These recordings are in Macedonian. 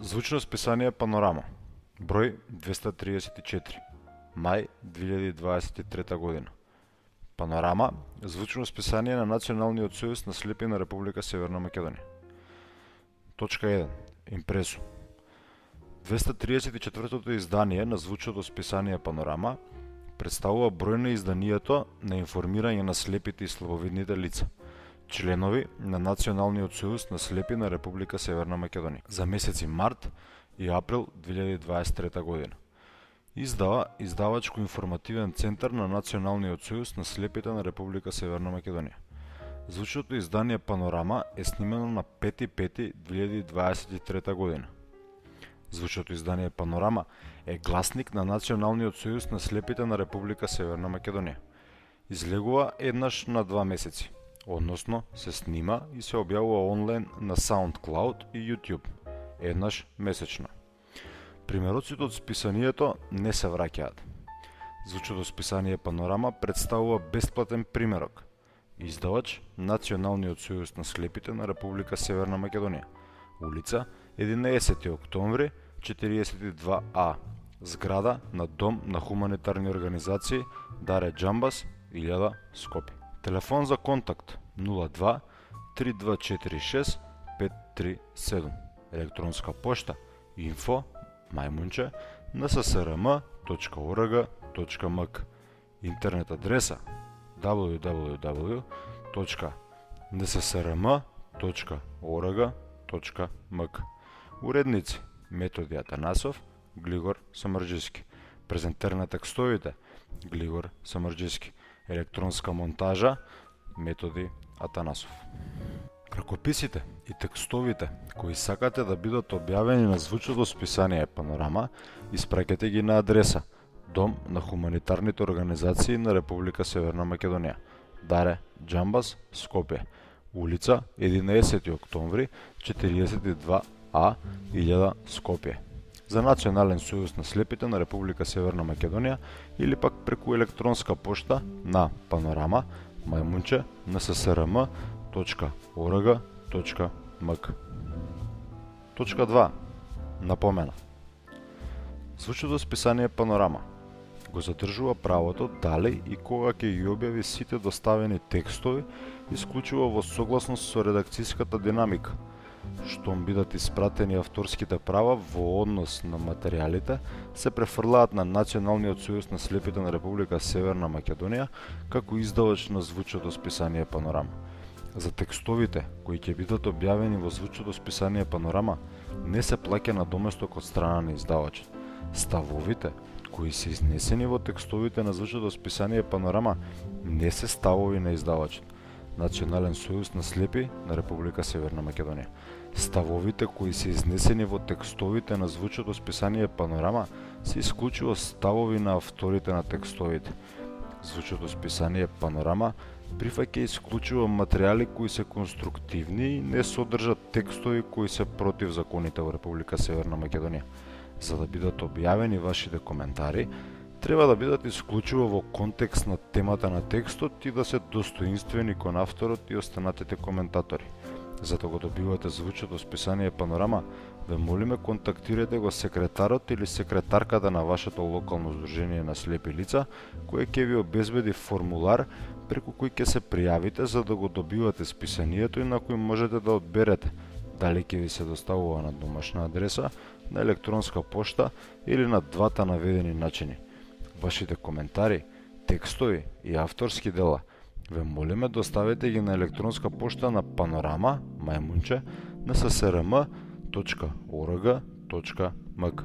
Звучно списание Панорама, број 234, мај 2023 година. Панорама, звучно списание на Националниот сојуз на слепи на Република Северна Македонија. Точка 1. Импресо. 234-тото издание на звучното списание Панорама представува број на изданието на информирање на слепите и слабовидните лица, членови на Националниот сојуз на слепи на Република Северна Македонија за месеци март и април 2023 година. Издава издавачко-информативен центар на Националниот сојуз на слепите на Република Северна Македонија. Звучното издание Панорама е снимено на 5.5.2023 година. Звучното издание Панорама е гласник на Националниот сојуз на слепите на Република Северна Македонија. Излегува еднаш на 2 месеци, односно се снима и се објавува онлайн на SoundCloud и YouTube, еднаш месечно. Примероците од списанието не се враќаат. Звучното списание Панорама представува бесплатен примерок. Издавач Националниот сојуз на слепите на Република Северна Македонија. Улица 11 октомври 42А. Зграда на Дом на хуманитарни организации Даре Џамбас 1000 Скопје. Телефон за контакт 02 3246 537. Електронска пошта info@nssrm.org.mk. Интернет адреса www.nssrm.org.mk. Уредници Методи Атанасов, Глигор Самарџиски. Презентер на текстовите Глигор Самарџиски. Електронска монтажа Методи Атанасов. Ракописите и текстовите кои сакате да бидат објавени на звучното списание Панорама, испраќате ги на адреса Дом на хуманитарните организации на Република Северна Македонија, Даре Џамбас, Скопје, улица 11 октомври 42А 1000 Скопје. За Национален сојуз на слепите на Република Северна Македонија или пак преку електронска пошта на panorama@nssrm.org.mk. Точка 2. Напомена. Звучното списание Панорама го задржува правото дали и кога ќе ги објави сите доставени текстови, исклучиво во согласност со редакцијската динамика. Штом бидат испратени авторските права во однос на материјалите, се префрлаат на Националниот сојуз на слепите на Република Северна Македонија како издавач на звучното списание Панорама. За текстовите кои ќе бидат објавени во звучното списание Панорама не се плаќа на доместок од страна на издавачот. Ставовите кои се изнесени во текстовите на звучното списание Панорама не се ставови на издавачот, Национален сојуз на слепи на Република Северна Македонија. Ставовите кои се изнесени во текстовите на звучното списание Панорама се исклучиво ставови на авторите на текстовите. Звучното списание Панорама прифаќа исклучиво материјали кои се конструктивни и не содржат текстови кои се против законите во Република Северна Македонија. За да бидат објавени вашите коментари, треба да бидат исклучиво во контекст на темата на текстот и да се достоинствени кон авторот и останатите коментатори. За да го добивате звучното списание Панорама, ве молиме контактирате го секретарот или секретарката на вашето локално здружение на слепи лица, кој ќе ви обезбеди формулар преку кој ќе се пријавите за да го добивате списанието и на кој можете да одберете дали ќе ви се доставува на домашна адреса, на електронска пошта или на двата наведени начини. Вашите коментари, текстови и авторски дела ве молиме доставете ги на електронска пошта на panorama@nssrm.org.mk.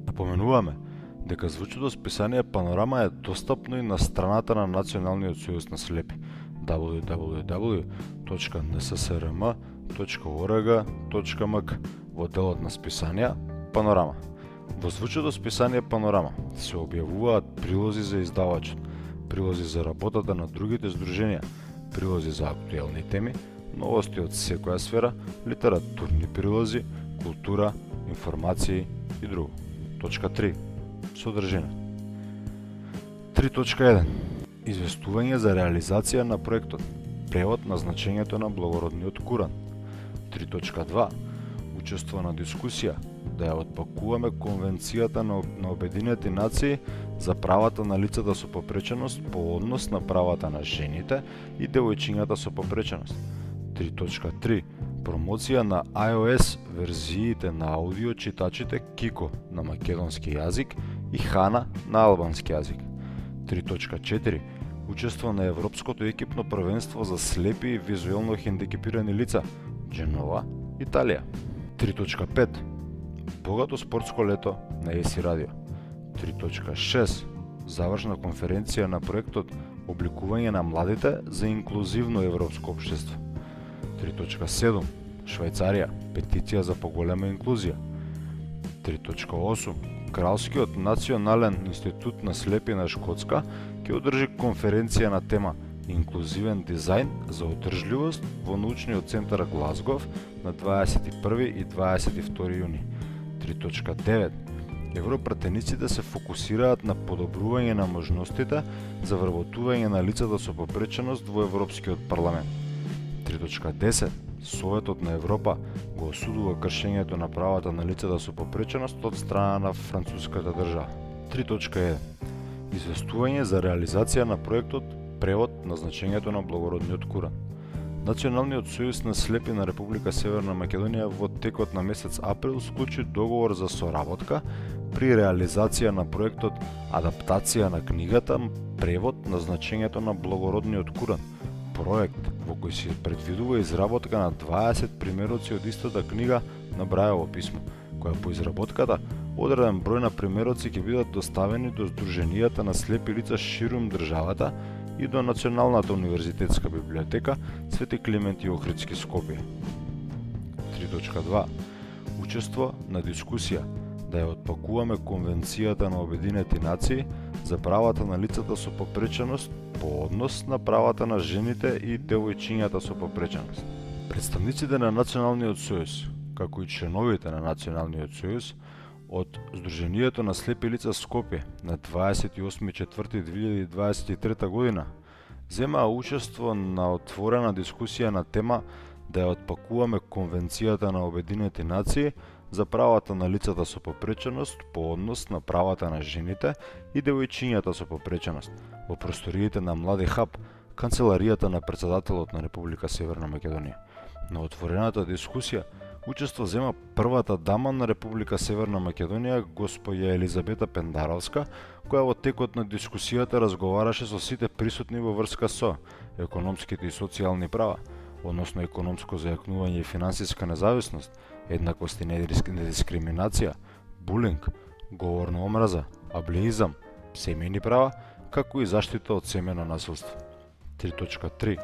Напоменуваме дека звучното списание Панорама е достапно и на страната на Националниот сојуз на слепи www.nssrm.org.mk во делот на списанија Панорама. Во звучното списание Панорама се објавуваат прилози за издавачот, прилози за работата на другите здруженија, прилози за актуелни теми, новости од секоја сфера, литературни прилози, култура, информации и друго. Точка 3. Содржина. 3.1. Известување за реализација на проектот, превод на значењето на благородниот Куран. 3.2. учество на дискусија, да ја отпакуваме Конвенцијата на Обединети нации за правата на лицата со попреченост по однос на правата на жените и девојчињата со попреченост. 3.3. Промоција на iOS верзиите на аудио читачите Kiko на македонски јазик и Hana на албански јазик. 3.4. Учество на Европското екипно првенство за слепи и визуелно хендикепирани лица Дженова, Италија. 3.5. Богато спортско лето на ЕСИ Радио. 3.6. Завршна конференција на проектот Обликување на младите за инклузивно европско општество. 3.7. Швајцарија, петиција за поголема инклузија. 3.8. Кралскиот национален институт на слепи на Шкотска ќе одржи конференција на тема Инклузивен дизајн за одржливост во научниот центар Глазгов на 21 и 22 јуни. 3.9. Европратениците се фокусираат на подобрување на можностите за вработување на лицата со попреченост во Европскиот парламент. 3.10. Советот на Европа го осудува кршењето на правата на лицата со попреченост од страна на француската држава. 3.1. Известување за реализација на проектот Превод на значењето на благородниот Куран. Националниот сојуз на слепи на Република Северна Македонија во текот на месец април склучи договор за соработка при реализација на проектот Адаптација на книгата Превод на значењето на благородниот Куран. Проект во кој се предвидува изработка на 20 примероци од истата книга на Брајово писмо, која по изработката одреден број на примероци ќе бидат доставени до Сдруженијата на слепи лица ширум државата и до Националната универзитетска библиотека Свети Климент и Охридски Скопје. 3.2. Учество на дискусија да ја отпакуваме Конвенцијата на Обединети нации за правата на лицата со попреченост по однос на правата на жените и девојчињата со попреченост. Представниците на Националниот сојуз, како и членовите на Националниот сојуз, од Сдруженијето на слепи лица Скопје на 28.4.2023 година земаа учество на отворена дискусија на тема да ја отпакуваме Конвенцијата на Обединети нации за правата на лицата со попреченост по однос на правата на жените и девојчињата со попреченост во просториите на Млади хаб, канцеларијата на председателот на Република Северна Македонија. На отворената дискусија учество зема првата дама на Република Северна Македонија, госпоја Елизабета Пендаровска, која во текот на дискусијата разговараше со сите присутни во врска со економските и социјални права, односно економско зајакнување и финансиска независност, еднаквост и недискриминација, булинг, говор на омраза, аблеизам, семејни права, како и заштита од семејно насилство. 3.3.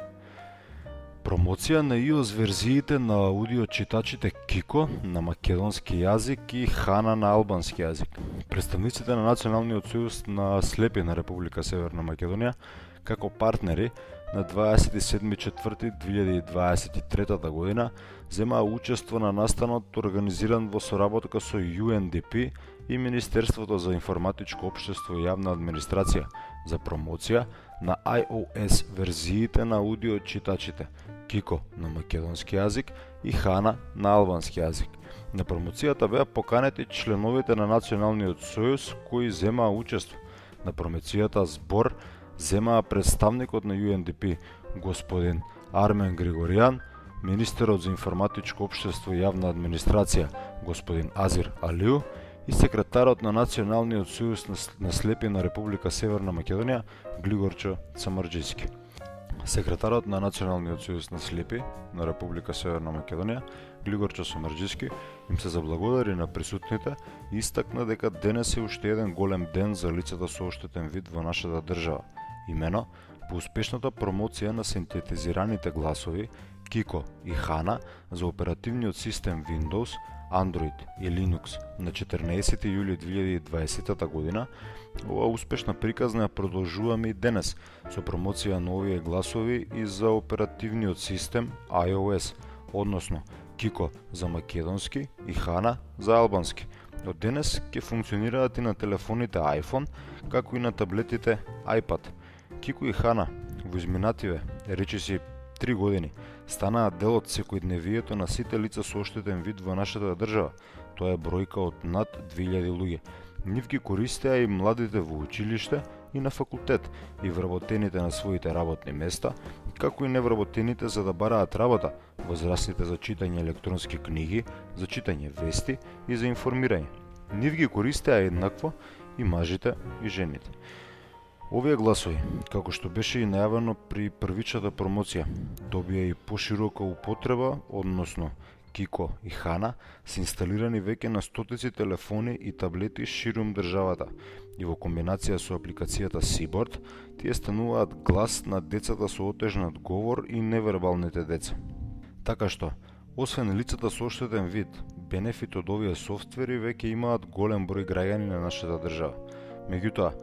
Промоција на iOS верзиите на аудио читачите Kiko на македонски јазик и Hana на албански јазик. Представниците на Националниот сојуз на слепи на Република Северна Македонија, како партнери на 27.4.2023 година, земаа учество на настанот организиран во соработка со UNDP и Министерството за информатичко општество и јавна администрација за промоција на iOS верзиите на аудио читачите Kiko на македонски јазик и Hana на албански јазик. На промоцијата беа поканети членовите на Националниот сојуз кои земаа учество. На промоцијата збор земаа представникот на UNDP господин Армен Григоријан, министерот за информатичко општество и јавна администрација господин Азир Алиу и секретарот на Националниот сојуз на слепи на Република Северна Македонија Глигорчо Цамарџијски. Секретарот на Националниот сојуз на слепи на Република Северна Македонија Глигорчо Цамарџијски им се заблагодари на присутните и истакна дека денес е уште еден голем ден за лицата со оштетен вид во нашата држава. Имено по успешната промоција на синтетизираните гласови Kiko и Hana за оперативниот систем Windows, Android и Linux на 14 јули 2020 година, оваа успешна приказна ја продолжуваме и денес со промоција на овие гласови и за оперативниот систем iOS, односно Kiko за македонски и Hana за албански. Од денес ќе функционираат и на телефоните iPhone, како и на таблетите iPad. Kiko и Hana во изминативе, речиси 3 години, станаа дел од секојдневието на сите лица со оштетен вид во нашата држава. Тоа е бројка од над 2000 луѓе. Нив ги користеа и младите во училиште и на факултет, и вработените на своите работни места, како и невработените за да бараат работа, возрастните за читање електронски книги, за читање вести и за информирање. Нив ги користеа еднакво и мажите и жените. Овие гласови, како што беше и најавено при првичната промоција, добија и поширока употреба, односно Кико и Хана се инсталирани веќе на стотици телефони и таблети ширум државата и во комбинација со апликацијата Seaboard, тие стануваат глас на децата со отежнат говор и невербалните деца. Така што, освен лицата со оштетен вид, бенефит од овие софтвери веќе имаат голем број граѓани на нашата држава. Меѓутоа,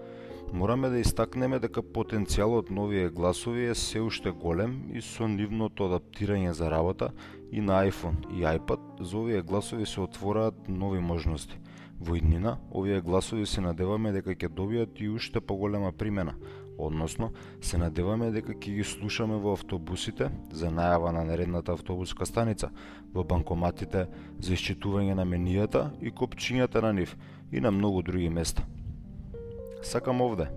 мораме да истакнеме дека потенцијалот на овие гласови е се уште голем и со нивното адаптирање за работа и на iPhone и iPad за овие гласови се отвораат нови можности. Во иднина, овие гласови се надеваме дека ќе добијат и уште поголема примена, односно, се надеваме дека ќе ги слушаме во автобусите за најава на наредната автобуска станица, во банкоматите за исчитување на менијата и копчињата на нив и на многу други места. Сакам овде,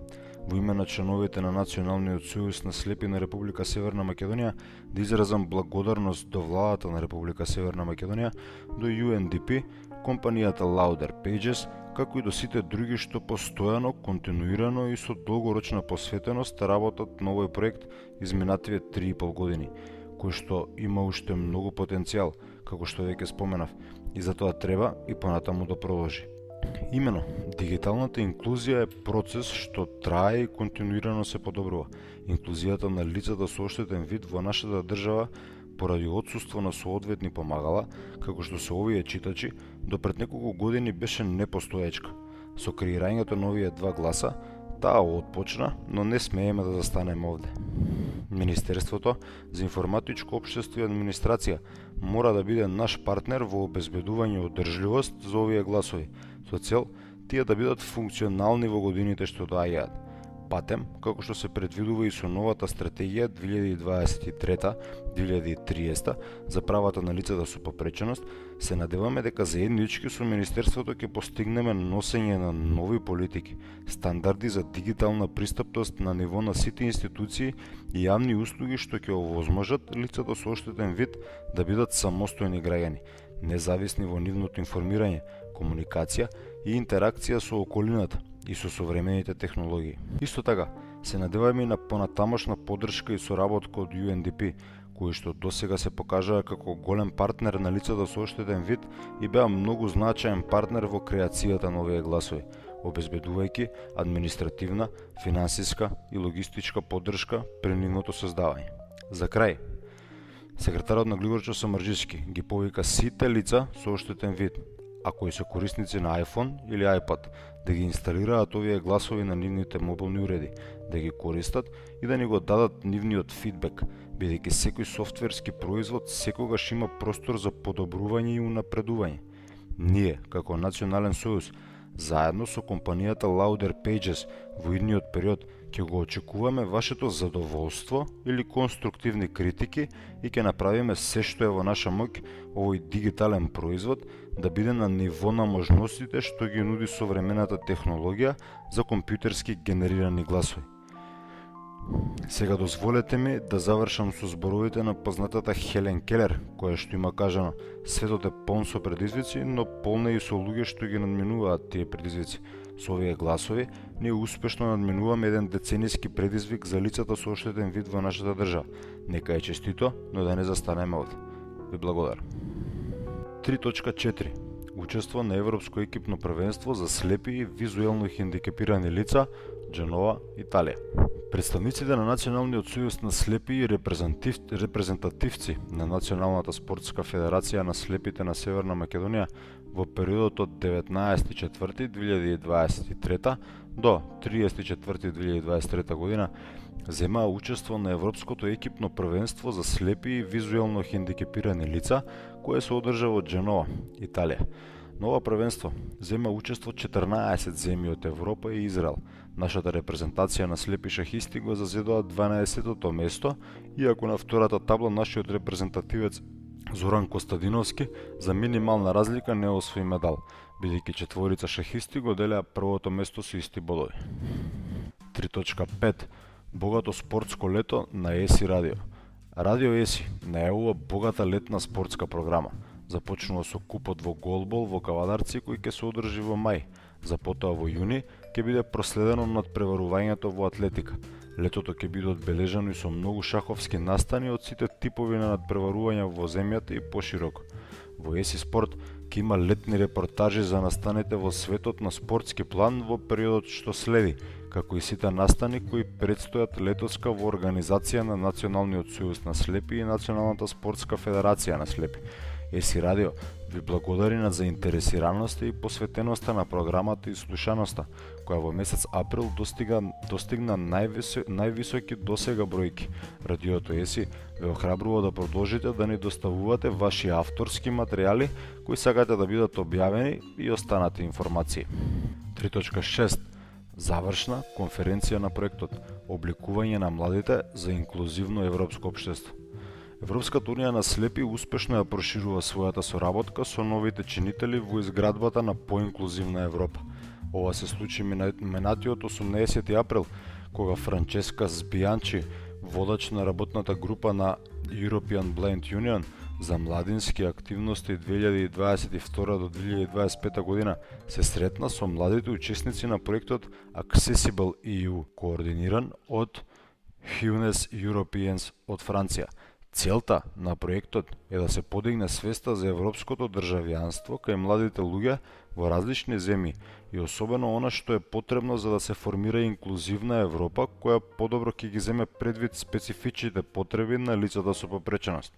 во име на членовите на Националниот сојуз на слепи на Република Северна Македонија, да изразам благодарност до владата на Република Северна Македонија, до UNDP, компанијата Louder Pages, како и до сите други што постојано, континуирано и со долгорочна посветеност работат на овој проект изминативе 3,5 години, кој што има уште многу потенцијал, како што веќе споменав, и затоа треба и понатаму да продолжи. Имено, дигиталната инклузија е процес што трае и континуирано се подобрува. Инклузијата на лицата со оштетен вид во нашата држава поради отсуство на соодветни помагала, како што се овие читачи, до пред неколку години беше непостоечка. Со креирањето на овие два гласа, таа отпочна, но не смееме да застанеме овде. Министерството за информатичко општество и администрација мора да биде наш партнер во обезбедување одржливост за овие гласови, со цел тие да бидат функционални во годините што доаѓаат. Патем, како што се предвидува и со новата стратегија 2023-2030 за правата на лицата со попреченост, се надеваме дека заеднички со Министерството ќе постигнеме носење на нови политики, стандарди за дигитална пристапност на ниво на сите институции и јавни услуги што ќе овозможат лицата со оштетен вид да бидат самостојни граѓани, независни во нивното информирање, комуникација и интеракција со околината и со современите технологии. Исто така, се надеваме и на понатамошна поддршка и соработка од UNDP, кои што досега се покажаа како голем партнер на лицата со оштетен вид и беа многу значаен партнер во креацијата на овие гласови, обезбедувајќи административна, финансиска и логистичка поддршка при нивното создавање. За крај, секретарот на Глигорчо Самарџиски ги повика сите лица со оштетен вид, а кои се корисници на iPhone или iPad, да ги инсталираат овие гласови на нивните мобилни уреди, да ги користат и да ни го дадат нивниот фидбек, бидејќи секој софтверски производ секогаш има простор за подобрување и унапредување. Ние, како Национален сојуз, заедно со компанијата Louder Pages во идниот период ќе го очекуваме вашето задоволство или конструктивни критики и ќе направиме се што е во наша моќ овој дигитален производ да биде на ниво на можностите што ги нуди современата технологија за компјутерски генерирани гласови. Сега дозволете ми да завршам со зборовите на познатата Хелен Келер, која што има кажано: светот е полн со предизвици, но полн е и со луѓе што ги надминуваат тие предизвици. Со овие гласови, ние успешно надминуваме еден деценијски предизвик за лицата со оштетен вид во нашата држава. Нека е честито, но да не застанеме овде. Ви благодарам. 3.4. Учество на Европско екипно првенство за слепи и визуелно хендикепирани лица, Дженова, Италија. Представниците на Националниот сојуз на слепи и репрезентативци на Националната спортска федерација на слепите на Северна Македонија во периодот од 19.4.2023 до 30.4.2023 година земаа учество на Европското екипно првенство за слепи и визуелно хендикепирани лица, кое се одржа во Дженова, Италија. На ова првенство зема учество 14 земји од Европа и Израел. Нашата репрезентација на слепи шахисти го зазедоа 12-тото место, иако на втората табла нашиот репрезентативец Зоран Костадиновски за минимална разлика не освои медал, бидејќи четворица шахисти го делеа првото место со исти бодови. 3.5. Богато спортско лето на ЕСИ Радио. Радио ЕСИ најавува богата летна спортска програма. Започнува со купот во голбол во Кавадарци кој ќе се одржи во мај. За потоа во јуни ќе биде проследено надпреварувањето во атлетика. Летото ќе биде одбележано и со многу шаховски настани од сите типови на надпреварувања во земјата и пошироко. Во ЕСИ Спорт ќе има летни репортажи за настаните во светот на спортски план во периодот што следи, како и сите настани кои предстојат летоска во организација на Националниот сојуз на слепи и Националната спортска федерација на слепи. ЕСИ Радио ви благодари на заинтересираноста и посветеноста на програмата и слушаноста, која во месец април достигна највисоки досега бројки. Радиото ЕСИ ве охрабрува да продолжите да ни доставувате ваши авторски материјали кои сакате да бидат објавени и останати информации. 3.6. Завршна конференција на проектот Обликување на младите за инклузивно европско општество. Европската унија на слепи успешно ја проширува својата соработка со новите чинители во изградбата на поинклузивна Европа. Ова се случи минатиот 18 април, кога Франческа Збијанчи, водач на работната група на European Blind Union за младински активности 2022 до 2025 година, се сретна со младите учесници на проектот Accessible EU, координиран од Hunes Europeans од Франција. Целта на проектот е да се подигне свеста за европското државјанство кај младите луѓе во различни земји и особено она што е потребно за да се формира инклузивна Европа која подобро ќе ги земе предвид специфичните потреби на лицата со попреченост.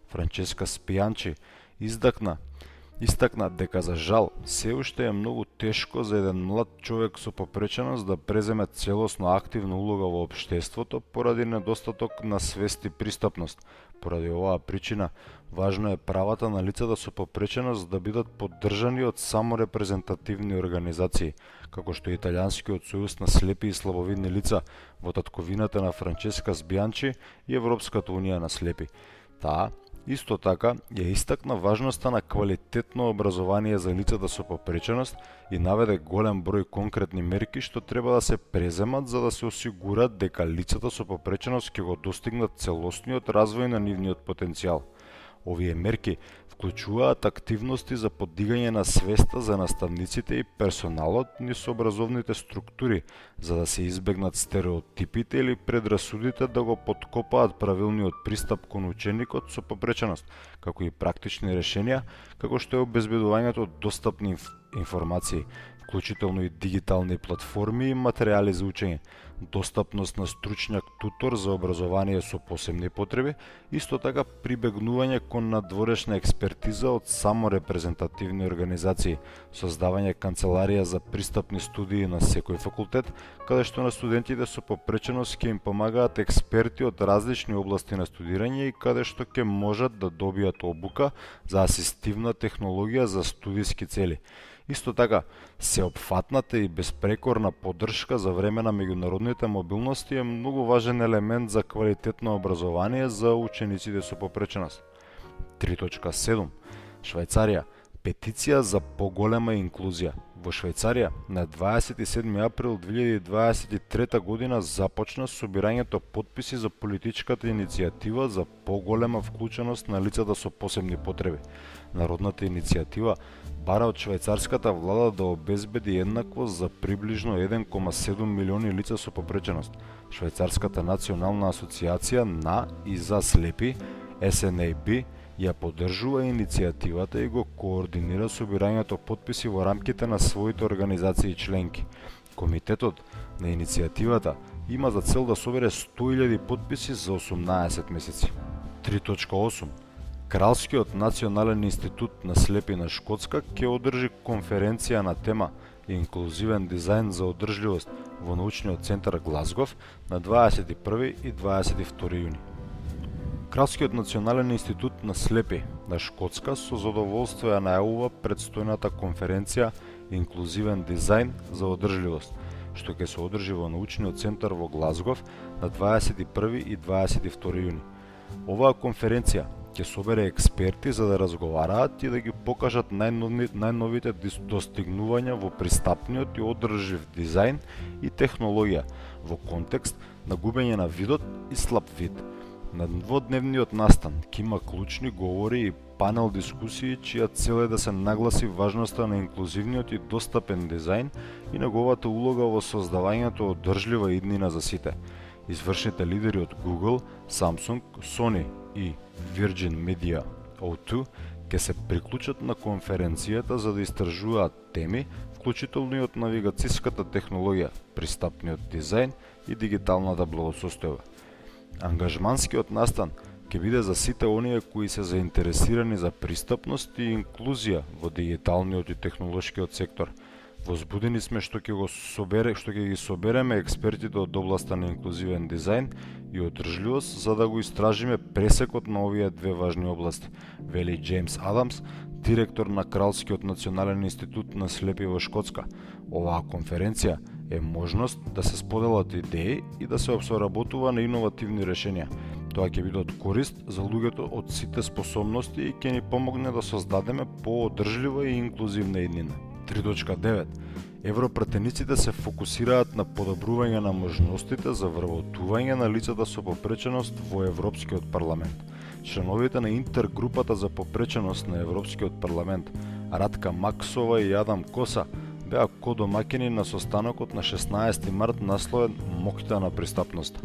Франческа Спијанчи истакна дека за жал се уште е многу тешко за еден млад човек со попреченост да преземе целосно активна улога во општеството поради недостаток на свест и пристапност. Поради оваа причина, важно е правата на лицата со попреченост да бидат поддржани од саморепрезентативни организации, како што е Италијанскиот сојуз на слепи и слабовидни лица во татковината на Франческа Збијанчи и Европската унија на слепи. Таа исто така ја истакна важноста на квалитетно образование за лицата со попреченост и наведе голем број конкретни мерки што треба да се преземат за да се осигурат дека лицата со попреченост ќе го достигнат целосниот развој на нивниот потенцијал. Овие мерки вклучуваат активности за подигање на свеста за наставниците и персоналот низ образовните структури, за да се избегнат стереотипите или предрасудите да го поткопаат правилниот пристап кон ученикот со попреченост, како и практични решенија, како што е обезбедувањето достапни информации, вклучително и дигитални платформи и материјали за учење, достапност на стручњак тутор за образование со посебни потреби, исто така прибегнување кон надворешна експертиза од саморепрезентативни организации, создавање канцеларија за пристапни студии на секој факултет, каде што на студентите со попреченост ќе им помагаат експерти од различни области на студирање и каде што ќе можат да добијат обука за асистивна технологија за студиски цели. Исто така, сеопфатната и безпрекорна поддршка за време на меѓународните мобилности е многу важен елемент за квалитетно образование за учениците со попреченост. 3.7. Швајцарија. Петиција за поголема инклузија. Во Швајцарија на 27 април 2023 година започна собирањето потписи за политичката иницијатива за поголема вклученост на лицата со посебни потреби. Народната иницијатива бара од швајцарската влада да обезбеди еднаквост за приближно 1,7 милиони лица со попреченост. Швајцарската национална асоциација на и за слепи, SNAB, ја поддржува иницијативата и го координира собирањето потписи во рамките на своите организации членки. Комитетот на иницијативата има за цел да собере 100.000 потписи за 18 месеци. 3.8. Кралскиот национален институт на слепи на Шкотска ќе одржи конференција на тема Инклузивен дизајн за одржливост во научниот центар Глазгов на 21 и 22 јуни. Кралскиот национален институт на слепи на Шкотска со задоволство ја најавува предстојната конференција Инклузивен дизајн за одржливост, што ќе се одржи во научниот центар во Глазгов на 21 и 22 јуни. Оваа конференција ќе собере експерти за да разговараат и да ги покажат најновите достигнувања во пристапниот и одржлив дизајн и технологија во контекст на губење на видот и слаб вид. На дводневниот настан ќе има клучни говори и панел дискусии чија цел е да се нагласи важноста на инклузивниот и достапен дизајн и неговата улога во создавањето одржлива иднина за сите. Извршните лидери од Google, Samsung, Sony и Virgin Media O2 ќе се приклучат на конференцијата за да истражуваат теми, вклучително и од навигацијската технологија, пристапниот дизајн и дигиталната благосостојба. Ангажманскиот настан ќе биде за сите оние кои се заинтересирани за пристапност и инклузија во дигиталниот и технолошкиот сектор. Возбудени сме што ќе ги собереме експертите од областа на инклузивен дизајн и одржливост за да го истражиме пресекот на овие две важни области, вели Джеймс Адамс, директор на Кралскиот национален институт на слепи во Шкотска. Оваа конференција е можност да се споделат идеи и да се обсоработува на иновативни решенија. Тоа ќе биде од корист за луѓето од сите способности и ќе ни помогне да создадеме поодржлива и инклузивна иднина. 3.9. Европратениците се фокусираат на подобрување на можностите за вработување на лицата со попреченост во Европскиот парламент. Членовите на интергрупата за попреченост на Европскиот парламент, Радка Максова и Адам Коса, беа кодомаќини на состанокот на 16 март насловен Моќта на пристапноста.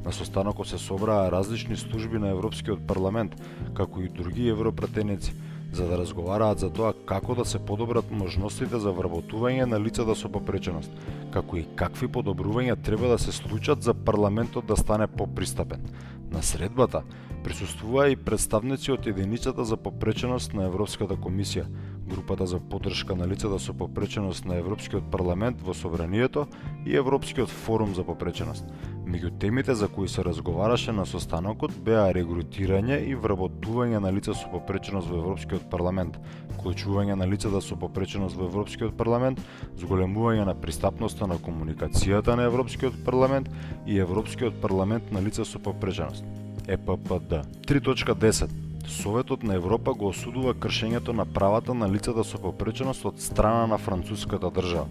На состанокот се собраа различни служби на Европскиот парламент, како и други европратеници, за да разговараат за тоа како да се подобрат можностите за вработување на лицата со попреченост, како и какви подобрувања треба да се случат за парламентот да стане попристапен. На средбата присуствуваа и представници од единицата за попреченост на Европската комисија, групата за поддршка на лицата со попреченост на Европскиот парламент во Собранието и Европскиот форум за попреченост. Меѓу темите за кои се разговараше на состанокот беа регрутирање и вработување на лица со попреченост во Европскиот парламент, вклучување на лицата со попреченост во Европскиот парламент, зголемување на пристапноста на комуникацијата на Европскиот парламент и Европскиот парламент на лица со попреченост. ЕППД. 3.10. Советот на Европа го осудува кршењето на правата на лицата со попреченост од страна на француската држава.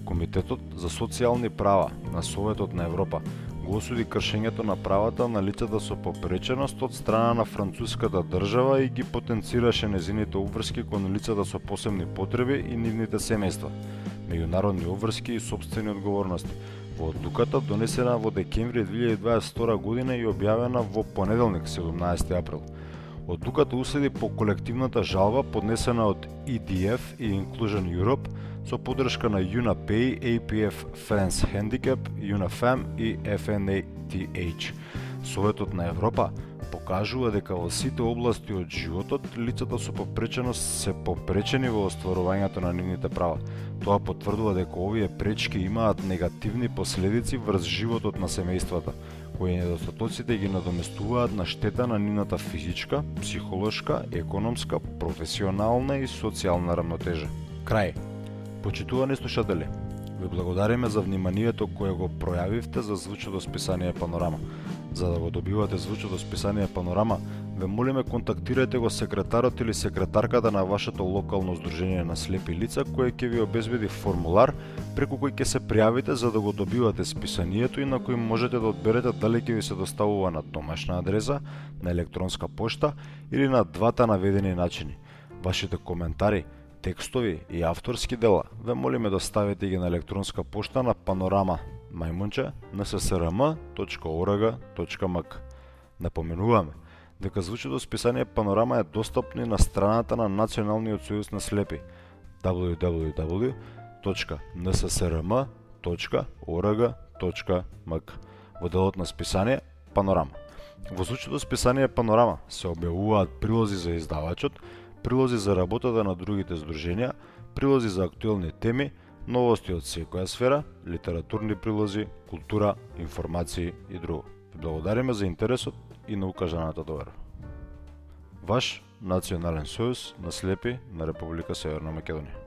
Комитетот за социјални права на Советот на Европа го осуди кршењето на правата на лицата со попреченост од страна на француската држава и ги потенцираше незините обврски кон лицата со посебни потреби и нивните семејства, меѓународни обврски и сопствени одговорности. Во одлуката донесена во декември 2022 година и објавена во понеделник 17 април. Одлуката уследи по колективната жалба поднесена од EDF и Inclusion Europe со поддршка на UNAPAY, APF France Handicap, UNAFEM и FNATH. Советот на Европа покажува дека во сите области од животот лицата со попреченост се попречени во остварувањето на нивните права. Тоа потврдува дека овие пречки имаат негативни последици врз животот на семејствата, кои недостатоците ги надоместуваат на штета на нивната физичка, психолошка, економска, професионална и социјална рамнотежа. Крај. Почитувани слушатели, ви благодариме за вниманието кое го пројавивте за звучното списание Панорама. За да го добивате звучното списание Панорама, ве молиме контактирајте го секретарот или секретарката на вашето локално здружение на слепи лица, кое ќе ви обезбеди формулар преку кој ќе се пријавите за да го добивате списанието и на кој можете да одберете дали ќе ви се доставува на домашна адреса, на електронска пошта или на двата наведени начини. Вашите коментари, текстови и авторски дела ве молиме да ставите ги на електронска пошта на panorama@ssrm.org.mk. Напоменуваме дека звучното списание Панорама е достапно и на страната на Националниот сојуз на слепи www.nssrm.org.mk во делот на списание Панорама. Во звучното списание Панорама се објавуваат прилози за издавачот, прилози за работата на другите здруженија, прилози за актуелни теми, новости од секоја сфера, литературни прилози, култура, информации и друго. Ви благодариме за интересот и на укажаната довера. Ваш Национален сојуз на слепи на Република Северна Македонија.